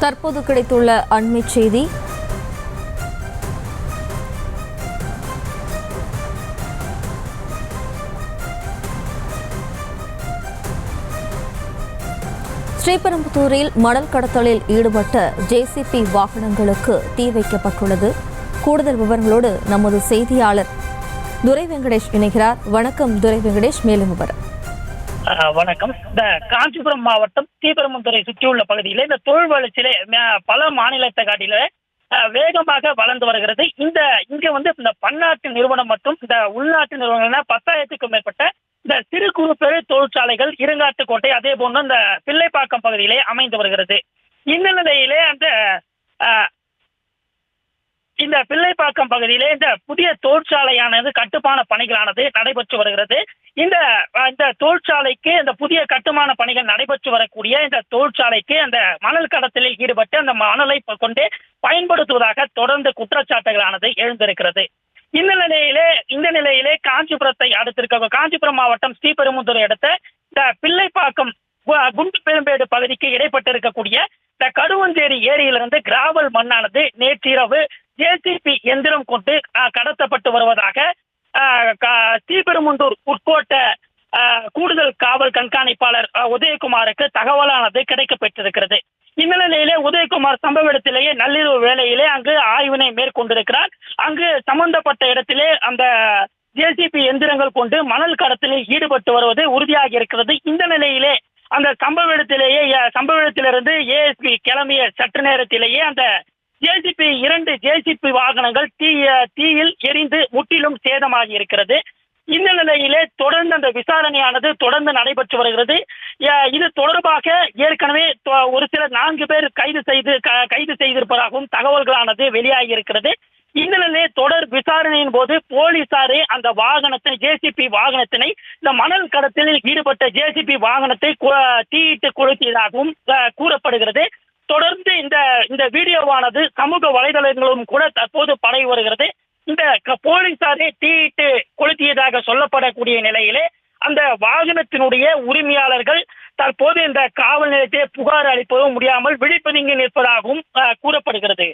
தற்போது கிடைத்துள்ள அண்மை செய்தி. ஸ்ரீபெரும்புதூரில் மணல் கடத்தலில் ஈடுபட்ட ஜேசிபி வாகனங்களுக்கு தீ வைக்கப்பட்டுள்ளது. கூடுதல் விவரங்களோடு நமது செய்தியாளர் துரை வெங்கடேஷ் இணைகிறார். வணக்கம் துரை வெங்கடேஷ், மேலும் விவரம். வணக்கம். இந்த காஞ்சிபுரம் மாவட்டம் ஸ்ரீபெரும்புதூரை சுற்றியுள்ள பகுதியில் இந்த தொழில் வளர்ச்சியிலே பல மாநிலத்தை காட்டில வேகமாக வளர்ந்து வருகிறது. இங்க இந்த பன்னாட்டு நிறுவனம் மற்றும் இந்த உள்நாட்டு நிறுவனங்கள் 10,000க்கும் மேற்பட்ட இந்த சிறு குறு பெரு தொழிற்சாலைகள் இருங்காட்டுக்கோட்டை அதே போன்று இந்த பிள்ளைப்பாக்கம் பகுதியிலே அமைந்து வருகிறது. இந்த நிலையிலே இந்த பிள்ளைப்பாக்கம் பகுதியிலே இந்த புதிய தொழிற்சாலையானது கட்டுமான பணிகளானது நடைபெற்று வருகிறது. இந்த தொழிற்சாலைக்கு இந்த புதிய கட்டுமான பணிகள் நடைபெற்று வரக்கூடிய இந்த தொழிற்சாலைக்கு அந்த மணல் கடத்தலில் ஈடுபட்டு அந்த மணலை கொண்டு பயன்படுத்துவதாக தொடர்ந்து குற்றச்சாட்டுகளானது எழுந்திருக்கிறது. இந்த நிலையிலே காஞ்சிபுரத்தை அடுத்திருக்க காஞ்சிபுரம் மாவட்டம் ஸ்ரீபெரும்புதூரை அடுத்த இந்த பிள்ளைப்பாக்கம் குண்டு பெரும்பேடு பகுதிக்கு இடைப்பட்டிருக்கக்கூடிய இந்த கடுவஞ்சேரி ஏரியிலிருந்து கிராவல் மண்ணானது நேற்றிரவு ஜேசிபி எந்திரம் கொண்டு கடத்தப்பட்டு வருவதாக ஸ்ரீபெரும்புதூர் உட்கோட்ட கூடுதல் காவல் கண்காணிப்பாளர் உதயகுமாருக்கு தகவலானது கிடைக்கப்பெற்றிருக்கிறது. இந்த நிலையிலே உதயகுமார் சம்பவ இடத்திலேயே நள்ளிரவு வேளையிலே அங்கு ஆய்வினை மேற்கொண்டிருக்கிறார். அங்கு சம்பந்தப்பட்ட இடத்திலே அந்த ஜேசிபி எந்திரங்கள் கொண்டு மணல் கடத்தலில் ஈடுபட்டு வருவது உறுதியாகி இருக்கிறது. இந்த நிலையிலே அந்த சம்பவ இடத்திலிருந்து ஏஎஸ்பி கிளம்பிய சற்று நேரத்திலேயே அந்த இரண்டு ஜேசிபி வாகனங்கள் தீயில் எரிந்து முற்றிலும் சேதமாகி இருக்கிறது. இந்த நிலையிலே தொடர்ந்து அந்த விசாரணையானது தொடர்ந்து நடைபெற்று வருகிறது. இது தொடர்பாக ஏற்கனவே ஒரு சிலர் 4 பேர் கைது செய்திருப்பதாகவும் தகவல்களானது வெளியாகி இருக்கிறது. இந்த நிலையிலே தொடர் விசாரணையின் போது போலீசாரே அந்த ஜேசிபி வாகனத்தினை இந்த மணல் கடத்தலில் ஈடுபட்ட ஜேசிபி வாகனத்தை தீயிட்டு கொளுத்தியதாகவும் கூறப்படுகிறது. தொடர்ந்து இந்த வீடியோவானது சமூக வலைதளங்களும் கூட தற்போது பரவி வருகிறது. இந்த போலீசாரே தீயிட்டு கொளுத்தியதாக சொல்லப்படக்கூடிய நிலையிலே அந்த வாகனத்தினுடைய உரிமையாளர்கள் தற்போது இந்த காவல் நிலையத்தை புகார் அளிப்பதும் முடியாமல் விழிப்பதுங்கி நிற்பதாகவும் கூறப்படுகிறது.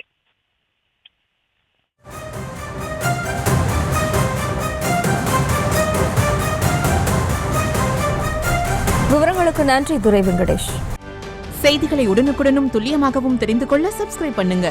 விவரங்களுக்கு நன்றி துரை வெங்கடேஷ். செய்திகளை உடனுக்குடனும் துல்லியமாகவும் தெரிந்து கொள்ள சப்ஸ்கிரைப் பண்ணுங்க.